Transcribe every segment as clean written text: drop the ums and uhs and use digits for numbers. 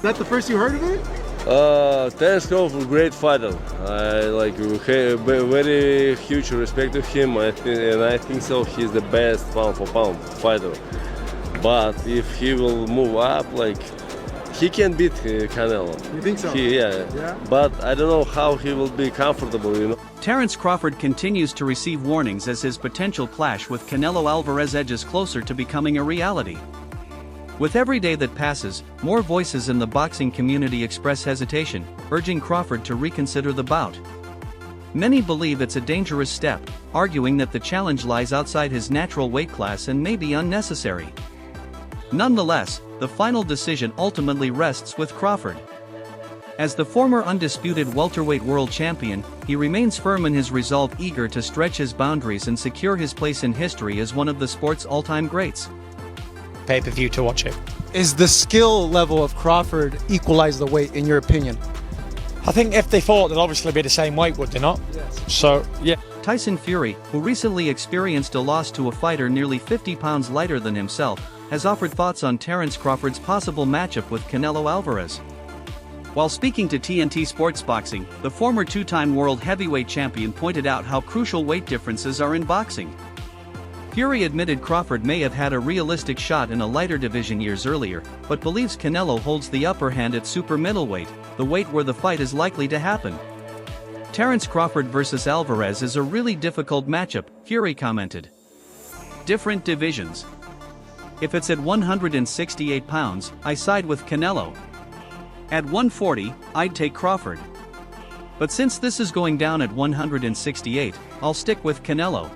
that the first you heard of it? Terence Crawford, great fighter. I like very huge respect to him. I think so. He's the best pound for pound fighter. But if he will move up, like he can beat Canelo. You think so? Yeah. But I don't know how he will be comfortable. Terence Crawford continues to receive warnings as his potential clash with Canelo Alvarez edges closer to becoming a reality. With every day that passes, more voices in the boxing community express hesitation, urging Crawford to reconsider the bout. Many believe it's a dangerous step, arguing that the challenge lies outside his natural weight class and may be unnecessary. Nonetheless, the final decision ultimately rests with Crawford. As the former undisputed welterweight world champion, he remains firm in his resolve, eager to stretch his boundaries and secure his place in history as one of the sport's all-time greats. Pay-per-view to watch it. Is the skill level of Crawford equalize the weight, in your opinion? I think if they fought, they'd obviously be the same weight, would they not? Yes. So, yeah. Tyson Fury, who recently experienced a loss to a fighter nearly 50 pounds lighter than himself, has offered thoughts on Terence Crawford's possible matchup with Canelo Alvarez. While speaking to TNT Sports Boxing, the former two-time world heavyweight champion pointed out how crucial weight differences are in boxing. Fury admitted Crawford may have had a realistic shot in a lighter division years earlier, but believes Canelo holds the upper hand at super middleweight, the weight where the fight is likely to happen. Terence Crawford versus Alvarez is a really difficult matchup, Fury commented. Different divisions. If it's at 168 pounds, I side with Canelo. At 140, I'd take Crawford. But since this is going down at 168, I'll stick with Canelo.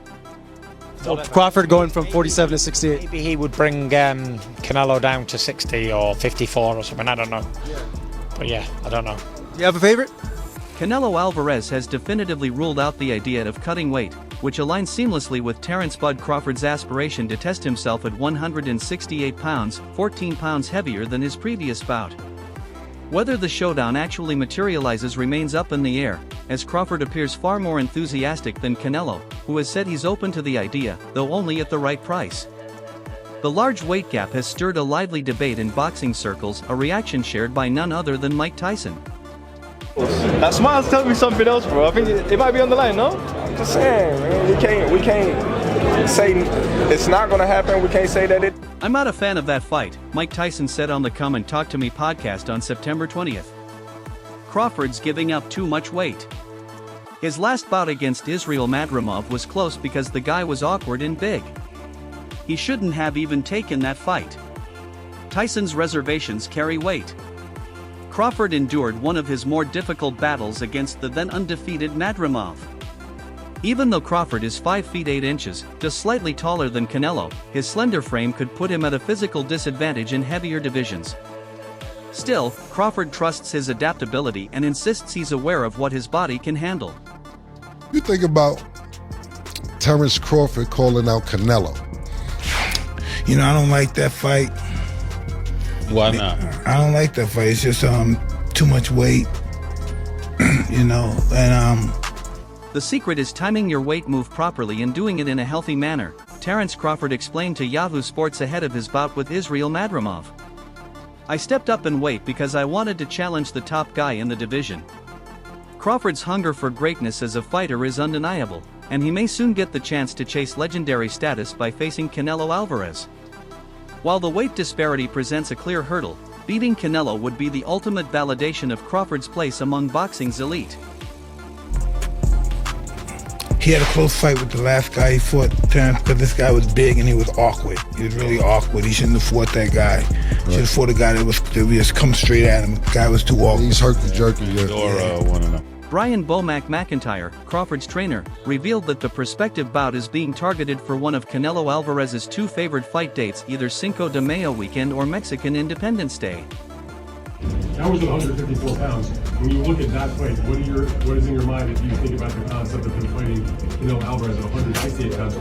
So Crawford going from 47 to 68. Maybe he would bring Canelo down to 60 or 54 or something, I don't know. But yeah, I don't know. You have a favorite? Canelo Alvarez has definitively ruled out the idea of cutting weight, which aligns seamlessly with Terence Bud Crawford's aspiration to test himself at 168 pounds, 14 pounds heavier than his previous bout. Whether the showdown actually materializes remains up in the air, as Crawford appears far more enthusiastic than Canelo, who has said he's open to the idea, though only at the right price. The large weight gap has stirred a lively debate in boxing circles, a reaction shared by none other than Mike Tyson. That smile's telling me something else, bro. I think it might be on the line, no? I'm just saying, man. We can't say it's not gonna happen. We can't say that it. I'm not a fan of that fight, Mike Tyson said on the Come and Talk to Me podcast on September 20th. Crawford's giving up too much weight. His last bout against Israel Madrimov was close because the guy was awkward and big. He shouldn't have even taken that fight. Tyson's reservations carry weight. Crawford endured one of his more difficult battles against the then undefeated Madrimov. Even though Crawford is 5 feet 8 inches, just slightly taller than Canelo, his slender frame could put him at a physical disadvantage in heavier divisions. Still, Crawford trusts his adaptability and insists he's aware of what his body can handle. You think about Terence Crawford calling out Canelo. You know, I don't like that fight. Why not? I don't like that fight. It's just too much weight, you know, and The secret is timing your weight move properly and doing it in a healthy manner, Terence Crawford explained to Yahoo Sports ahead of his bout with Israel Madrimov. I stepped up in weight because I wanted to challenge the top guy in the division. Crawford's hunger for greatness as a fighter is undeniable, and he may soon get the chance to chase legendary status by facing Canelo Alvarez. While the weight disparity presents a clear hurdle, beating Canelo would be the ultimate validation of Crawford's place among boxing's elite. he had a close fight with the last guy he fought, Terence, because this guy was big and he was awkward. He was really awkward. He shouldn't have fought that guy. He should have fought a guy that was just come straight at him. The guy was too awkward. He's herky-jerky. Brian Bomac McIntyre, Crawford's trainer, revealed that the prospective bout is being targeted for one of Canelo Alvarez's two favored fight dates, either Cinco de Mayo weekend or Mexican Independence Day. That was at 154 pounds. When you look at that fight, what is in your mind if you think about the concept of him fighting Canelo Alvarez at 168 pounds?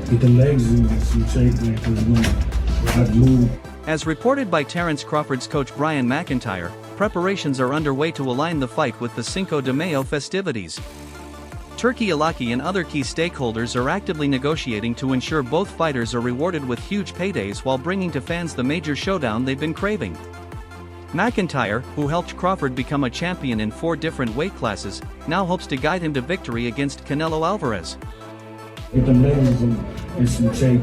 With the legs and some shape like move. As reported by Terence Crawford's coach Brian McIntyre, preparations are underway to align the fight with the Cinco de Mayo festivities. Turki Alaki and other key stakeholders are actively negotiating to ensure both fighters are rewarded with huge paydays while bringing to fans the major showdown they've been craving. McIntyre, who helped Crawford become a champion in 4 different weight classes, now hopes to guide him to victory against Canelo Alvarez. Get them legs in some shape.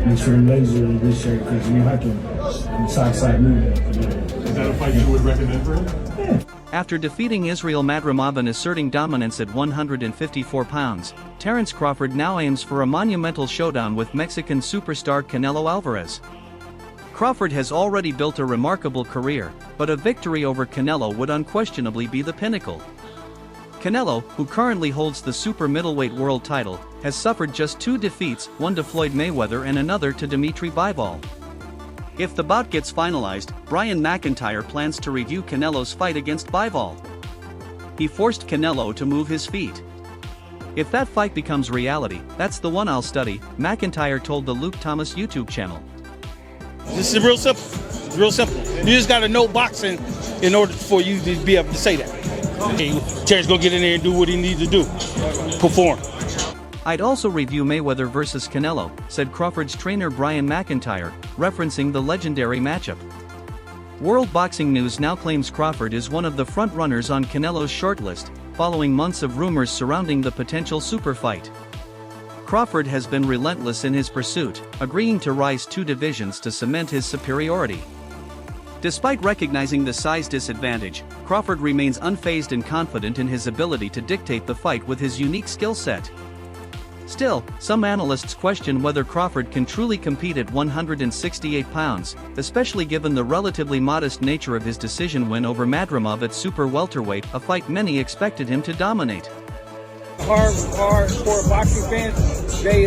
Make sure the legs are in good shape because you have to side movement. Is that a fight you would recommend for him? Yeah. After defeating Israel Madrimov and asserting dominance at 154 pounds, Terence Crawford now aims for a monumental showdown with Mexican superstar Canelo Alvarez. Crawford has already built a remarkable career, but a victory over Canelo would unquestionably be the pinnacle. Canelo, who currently holds the super middleweight world title, has suffered just 2 defeats, one to Floyd Mayweather and another to Dimitri Bivol. If the bout gets finalized, Brian McIntyre plans to review Canelo's fight against Bivol. He forced Canelo to move his feet. If that fight becomes reality, that's the one I'll study, McIntyre told the Luke Thomas YouTube channel. This is real simple. It's real simple. You just got to know boxing in order for you to be able to say that. Terence gonna get in there and do what he needs to do. Perform. I'd also review Mayweather vs. Canelo, said Crawford's trainer Brian McIntyre, referencing the legendary matchup. World Boxing News now claims Crawford is one of the front-runners on Canelo's shortlist, following months of rumors surrounding the potential super fight. Crawford has been relentless in his pursuit, agreeing to rise 2 divisions to cement his superiority. Despite recognizing the size disadvantage, Crawford remains unfazed and confident in his ability to dictate the fight with his unique skill set. Still, some analysts question whether Crawford can truly compete at 168 pounds, especially given the relatively modest nature of his decision win over Madrimov at super welterweight, a fight many expected him to dominate. Hardcore boxing fans, they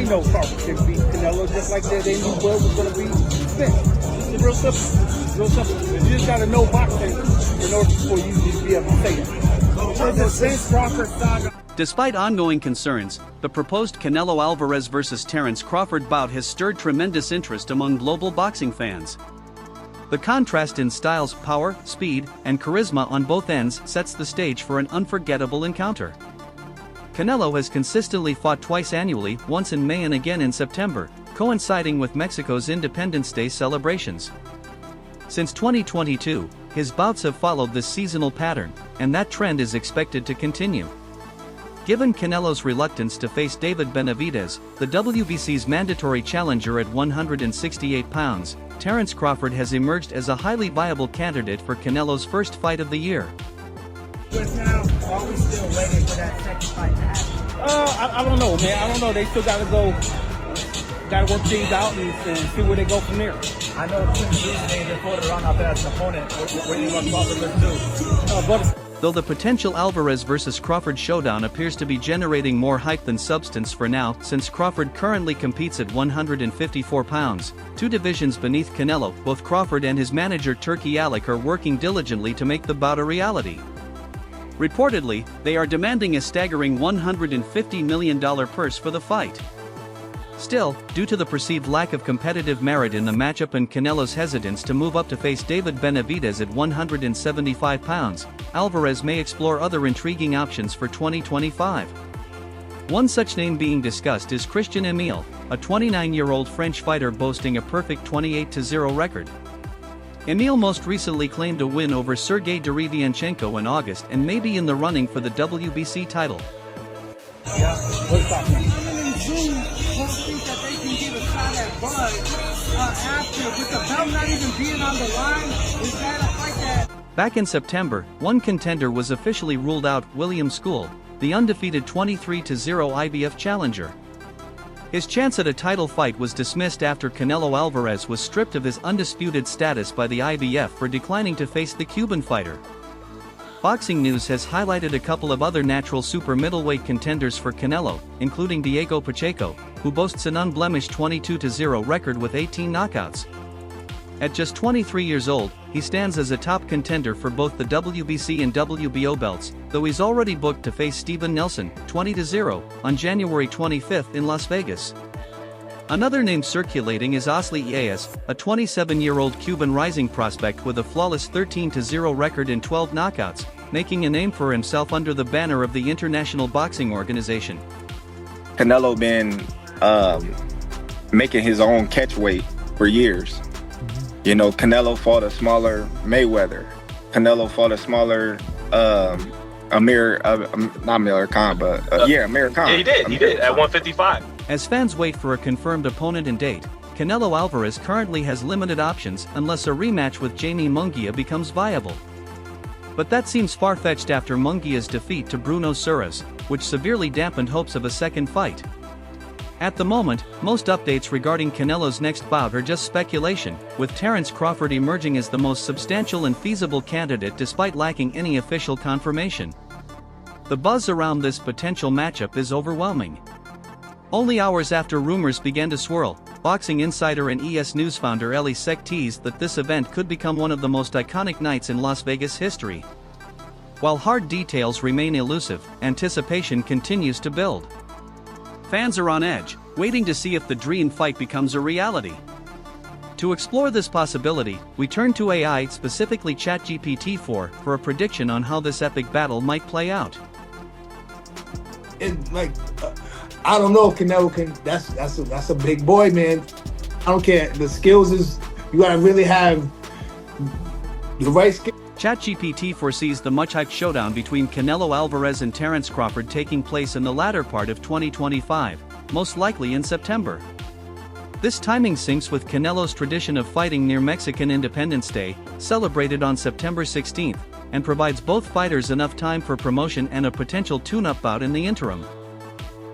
know Crawford can beat Canelo just like they knew Will was going to beat Smith. It's real simple. Real simple. You just got to know boxing in order for you to be able to say that. Despite ongoing concerns, the proposed Canelo Alvarez vs. Terence Crawford bout has stirred tremendous interest among global boxing fans. The contrast in styles, power, speed, and charisma on both ends sets the stage for an unforgettable encounter. Canelo has consistently fought twice annually, once in May and again in September, coinciding with Mexico's Independence Day celebrations. Since 2022, his bouts have followed this seasonal pattern, and that trend is expected to continue. Given Canelo's reluctance to face David Benavidez, the WBC's mandatory challenger at 168 pounds, Terence Crawford has emerged as a highly viable candidate for Canelo's first fight of the year. Now, are we still waiting for that second fight to happen? I don't know, man. I don't know. They still got to work things out and see where they go from there. I know since Tuesday they put it on out there as an opponent. What do you want Crawford to do? Though the potential Alvarez vs. Crawford showdown appears to be generating more hype than substance for now, since Crawford currently competes at 154 pounds, 2 divisions beneath Canelo, both Crawford and his manager Turki Alak are working diligently to make the bout a reality. Reportedly, they are demanding a staggering $150 million purse for the fight. Still, due to the perceived lack of competitive merit in the matchup and Canelo's hesitance to move up to face David Benavidez at 175 pounds, Alvarez may explore other intriguing options for 2025. One such name being discussed is Christian Emile, a 29-year-old French fighter boasting a perfect 28-0 record. Emile most recently claimed a win over Sergey Derevyanchenko in August and may be in the running for the WBC title. Yeah, what's up, man? Don't think that they can get a shot at Bud after, with the belt not even being on the line. Is that a fight that... Back in September, one contender was officially ruled out, William School, the undefeated 23-0 IBF challenger. His chance at a title fight was dismissed after Canelo Alvarez was stripped of his undisputed status by the IBF for declining to face the Cuban fighter. Boxing News has highlighted a couple of other natural super middleweight contenders for Canelo, including Diego Pacheco, who boasts an unblemished 22-0 record with 18 knockouts. At just 23 years old, he stands as a top contender for both the WBC and WBO belts, though he's already booked to face Steven Nelson, 20-0, on January 25 in Las Vegas. Another name circulating is Osli Ias, a 27-year-old Cuban rising prospect with a flawless 13-0 record in 12 knockouts, making a name for himself under the banner of the International Boxing Organization. Canelo been making his own catch weight for years. You know, Canelo fought a smaller Mayweather. Canelo fought a smaller Amir Khan. Yeah, he did at 155. As fans wait for a confirmed opponent and date, Canelo Alvarez currently has limited options unless a rematch with Jamie Munguia becomes viable. But that seems far-fetched after Munguia's defeat to Bruno Suarez, which severely dampened hopes of a second fight. At the moment, most updates regarding Canelo's next bout are just speculation, with Terence Crawford emerging as the most substantial and feasible candidate despite lacking any official confirmation. The buzz around this potential matchup is overwhelming. Only hours after rumors began to swirl, boxing insider and ES News founder Elie Seck teased that this event could become one of the most iconic nights in Las Vegas history. While hard details remain elusive, anticipation continues to build. Fans are on edge, waiting to see if the dream fight becomes a reality. To explore this possibility, we turn to AI, specifically ChatGPT-4, for a prediction on how this epic battle might play out. I don't know if Canelo can. That's a big boy, man. I don't care. The skills is, you gotta really have the right skills. ChatGPT foresees the much-hyped showdown between Canelo Alvarez and Terence Crawford taking place in the latter part of 2025, most likely in September. This timing syncs with Canelo's tradition of fighting near Mexican Independence Day, celebrated on September 16th, and provides both fighters enough time for promotion and a potential tune-up bout in the interim.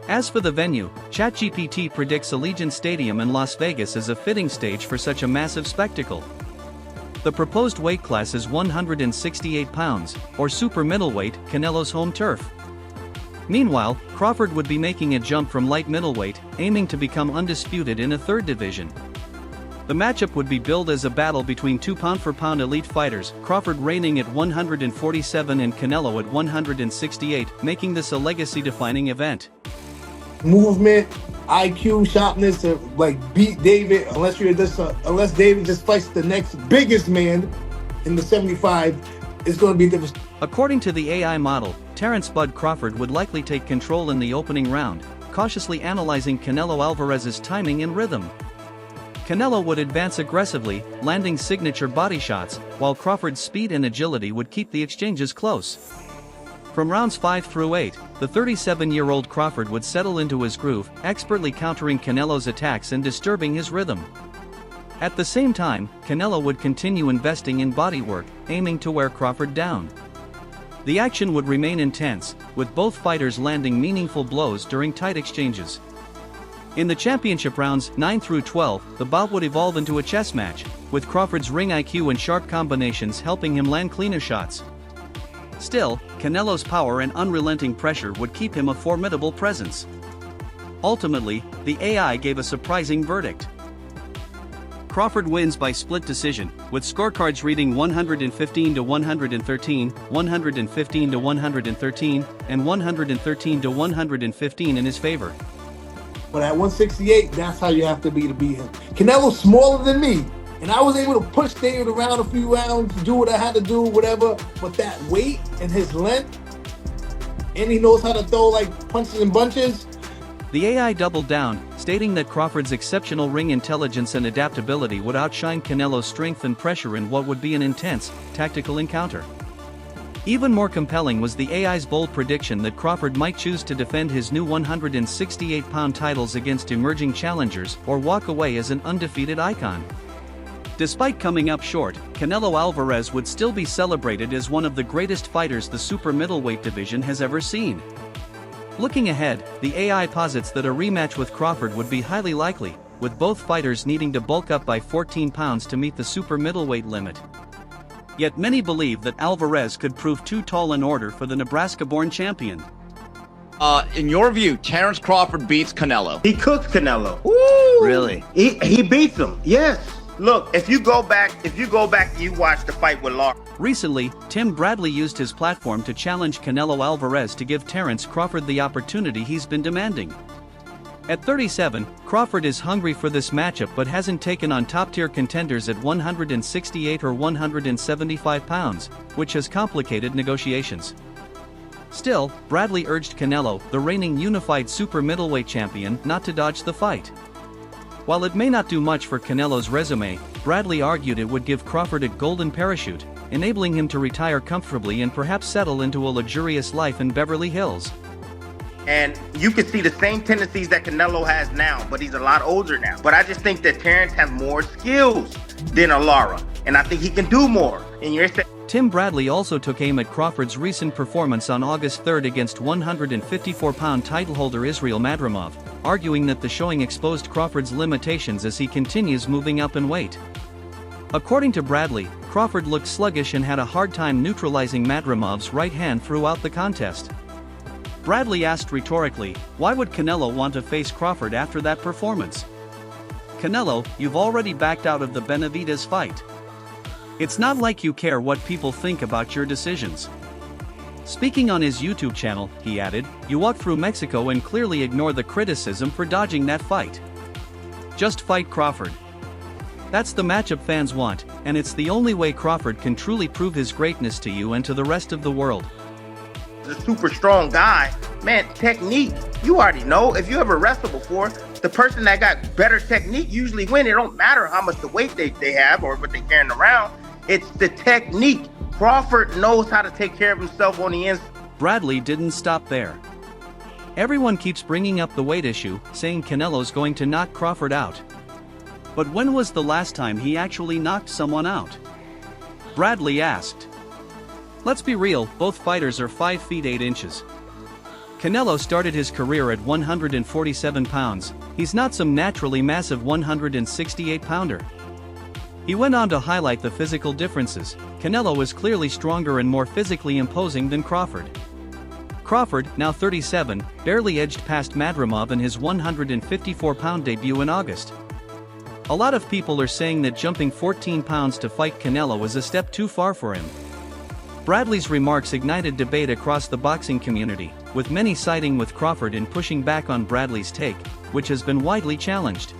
As for the venue, ChatGPT predicts Allegiant Stadium in Las Vegas as a fitting stage for such a massive spectacle. The proposed weight class is 168 pounds, or super middleweight, Canelo's home turf. Meanwhile, Crawford would be making a jump from light middleweight, aiming to become undisputed in a third division. The matchup would be billed as a battle between two pound-for-pound elite fighters, Crawford reigning at 147 and Canelo at 168, making this a legacy-defining event. Movement, IQ, sharpness to beat David, unless David just fights the next biggest man in the 75, it's going to be different. According to the AI model, Terence "Bud" Crawford would likely take control in the opening round, cautiously analyzing Canelo Alvarez's timing and rhythm. Canelo would advance aggressively, landing signature body shots, while Crawford's speed and agility would keep the exchanges close. From rounds 5 through 8, the 37-year-old Crawford would settle into his groove, expertly countering Canelo's attacks and disturbing his rhythm. At the same time, Canelo would continue investing in bodywork, aiming to wear Crawford down. The action would remain intense, with both fighters landing meaningful blows during tight exchanges. In the championship rounds 9 through 12, the bout would evolve into a chess match, with Crawford's ring IQ and sharp combinations helping him land cleaner shots. Still, Canelo's power and unrelenting pressure would keep him a formidable presence. Ultimately, the AI gave a surprising verdict. Crawford wins by split decision, with scorecards reading 115 to 113, 115 to 113, and 113 to 115 in his favor. But at 168, that's how you have to be to beat him. Canelo's smaller than me, and I was able to push David around a few rounds, do what I had to do, whatever. But that weight and his length, and he knows how to throw punches and bunches. The AI doubled down, stating that Crawford's exceptional ring intelligence and adaptability would outshine Canelo's strength and pressure in what would be an intense, tactical encounter. Even more compelling was the AI's bold prediction that Crawford might choose to defend his new 168-pound titles against emerging challengers or walk away as an undefeated icon. Despite coming up short, Canelo Alvarez would still be celebrated as one of the greatest fighters the super middleweight division has ever seen. Looking ahead, the AI posits that a rematch with Crawford would be highly likely, with both fighters needing to bulk up by 14 pounds to meet the super middleweight limit. Yet many believe that Alvarez could prove too tall an order for the Nebraska-born champion. In your view, Terence Crawford beats Canelo. He cooks Canelo. Woo! Really? He beats him. Yes. Look, if you go back, you watch the fight with Law. Recently, Tim Bradley used his platform to challenge Canelo Alvarez to give Terence Crawford the opportunity he's been demanding. At 37, Crawford is hungry for this matchup but hasn't taken on top-tier contenders at 168 or 175 pounds, which has complicated negotiations. Still, Bradley urged Canelo, the reigning unified super middleweight champion, not to dodge the fight. While it may not do much for Canelo's resume, Bradley argued it would give Crawford a golden parachute, enabling him to retire comfortably and perhaps settle into a luxurious life in Beverly Hills. And you can see the same tendencies that Canelo has now, but he's a lot older now. But I just think that Terence has more skills than Lara, and I think he can do more. And you're saying Tim Bradley also took aim at Crawford's recent performance on August 3 against 154-pound titleholder Israel Madrimov, arguing that the showing exposed Crawford's limitations as he continues moving up in weight. According to Bradley, Crawford looked sluggish and had a hard time neutralizing Madrimov's right hand throughout the contest. Bradley asked rhetorically, why would Canelo want to face Crawford after that performance? Canelo, you've already backed out of the Benavidez fight. It's not like you care what people think about your decisions. Speaking on his YouTube channel, he added, you walk through Mexico and clearly ignore the criticism for dodging that fight. Just fight Crawford. That's the matchup fans want, and it's the only way Crawford can truly prove his greatness to you and to the rest of the world. a super strong guy, man, technique, you already know. If you ever wrestled before, the person that got better technique usually win. It don't matter how much the weight they have or what they're carrying around. It's the technique. Crawford knows how to take care of himself on the inside. Bradley didn't stop there. Everyone keeps bringing up the weight issue, saying Canelo's going to knock Crawford out. But when was the last time he actually knocked someone out? Bradley asked. Let's be real, both fighters are 5 feet 8 inches. Canelo started his career at 147 pounds, he's not some naturally massive 168-pounder. He went on to highlight the physical differences. Canelo is clearly stronger and more physically imposing than Crawford. Crawford, now 37, barely edged past Madrimov in his 154-pound debut in August. A lot of people are saying that jumping 14 pounds to fight Canelo is a step too far for him. Bradley's remarks ignited debate across the boxing community, with many siding with Crawford in pushing back on Bradley's take, which has been widely challenged.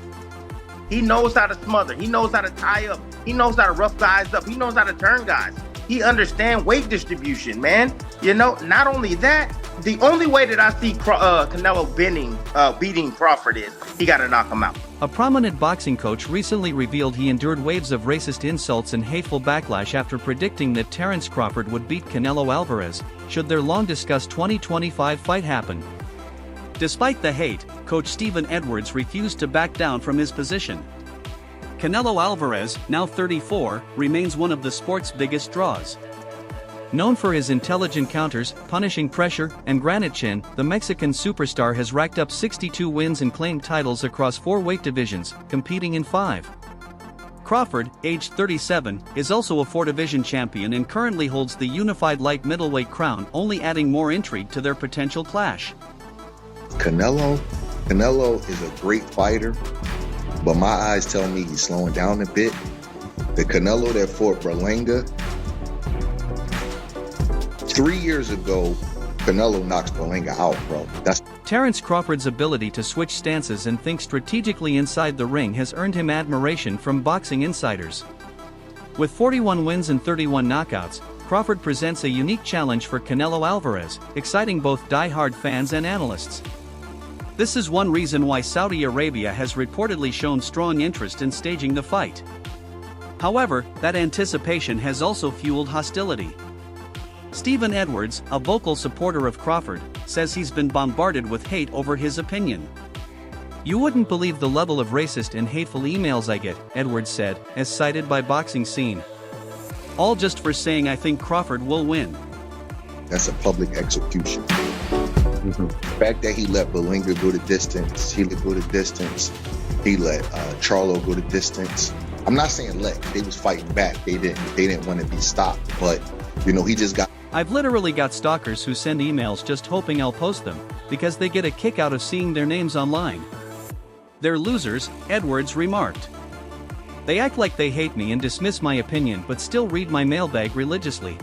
He knows how to smother. He knows how to tie up. He knows how to rough guys up. He knows how to turn guys. He understands weight distribution, man. You know, not only that, the only way that I see Canelo beating Crawford is he got to knock him out. A prominent boxing coach recently revealed he endured waves of racist insults and hateful backlash after predicting that Terence Crawford would beat Canelo Alvarez, should their long-discussed 2025 fight happen. Despite the hate, Coach Stephen Edwards refused to back down from his position. Canelo Alvarez, now 34, remains one of the sport's biggest draws. Known for his intelligent counters, punishing pressure, and granite chin, the Mexican superstar has racked up 62 wins and claimed titles across 4 weight divisions, competing in 5. Crawford, aged 37, is also a 4-division champion and currently holds the unified light middleweight crown, only adding more intrigue to their potential clash. Canelo is a great fighter, but my eyes tell me he's slowing down a bit. The Canelo that fought Berlanga, 3 years ago, Canelo knocks Berlanga out, bro. Terence Crawford's ability to switch stances and think strategically inside the ring has earned him admiration from boxing insiders. With 41 wins and 31 knockouts, Crawford presents a unique challenge for Canelo Alvarez, exciting both die-hard fans and analysts. This is one reason why Saudi Arabia has reportedly shown strong interest in staging the fight. However, that anticipation has also fueled hostility. Stephen Edwards, a vocal supporter of Crawford, says he's been bombarded with hate over his opinion. "You wouldn't believe the level of racist and hateful emails I get," Edwards said, as cited by Boxing Scene. "All just for saying I think Crawford will win." That's a public execution. The fact that he let Berlanga go the distance, he let Charlo go the distance. I'm not saying they was fighting back. They didn't want to be stopped, but you know, he just got. "I've literally got stalkers who send emails just hoping I'll post them, because they get a kick out of seeing their names online. They're losers," Edwards remarked. "They act like they hate me and dismiss my opinion but still read my mailbag religiously.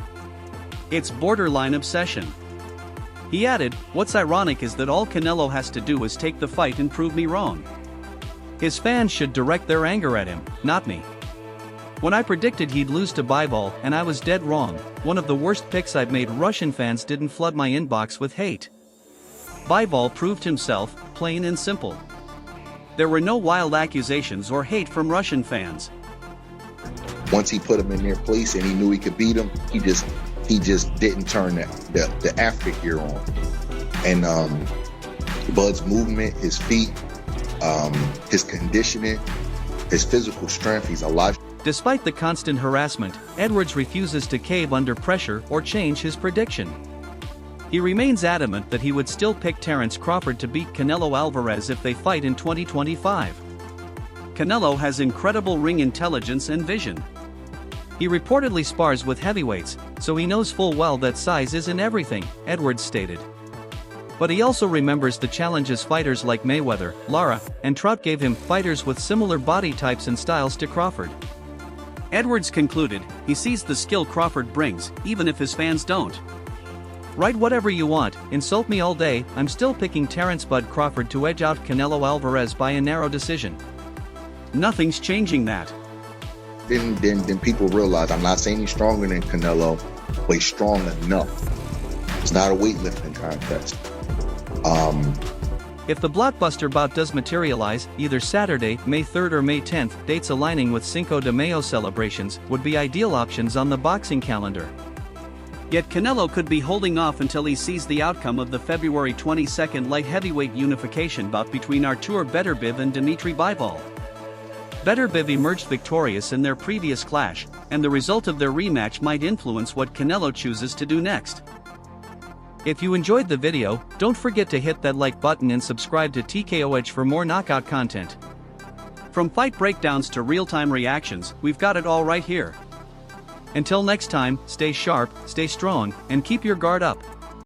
It's borderline obsession." He added, "What's ironic is that all Canelo has to do is take the fight and prove me wrong. His fans should direct their anger at him, not me. When I predicted he'd lose to Bivol, and I was dead wrong. One of the worst picks I've made. Russian fans didn't flood my inbox with hate. Bivol proved himself, plain and simple. There were no wild accusations or hate from Russian fans." Once he put him in their place and he knew he could beat him, he just didn't turn the after gear on. And Bud's movement, his feet, his conditioning, his physical strength, he's a lot. Despite the constant harassment, Edwards refuses to cave under pressure or change his prediction. He remains adamant that he would still pick Terence Crawford to beat Canelo Alvarez if they fight in 2025. Canelo has incredible ring intelligence and vision. He reportedly spars with heavyweights, so he knows full well that size isn't everything, Edwards stated. But he also remembers the challenges fighters like Mayweather, Lara, and Trout gave him, fighters with similar body types and styles to Crawford. Edwards concluded, he sees the skill Crawford brings, even if his fans don't. "Write whatever you want, insult me all day, I'm still picking Terence Bud Crawford to edge out Canelo Alvarez by a narrow decision. Nothing's changing that." Then people realize I'm not saying he's stronger than Canelo, but he's strong enough. It's not a weightlifting contest. If the blockbuster bout does materialize, either Saturday, May 3rd or May 10th, dates aligning with Cinco de Mayo celebrations, would be ideal options on the boxing calendar. Yet Canelo could be holding off until he sees the outcome of the February 22nd light heavyweight unification bout between Artur Beterbiev and Dmitry Bivol. Beterbiev emerged victorious in their previous clash, and the result of their rematch might influence what Canelo chooses to do next. If you enjoyed the video, don't forget to hit that like button and subscribe to TKO Edge for more knockout content. From fight breakdowns to real-time reactions, we've got it all right here. Until next time, stay sharp, stay strong, and keep your guard up.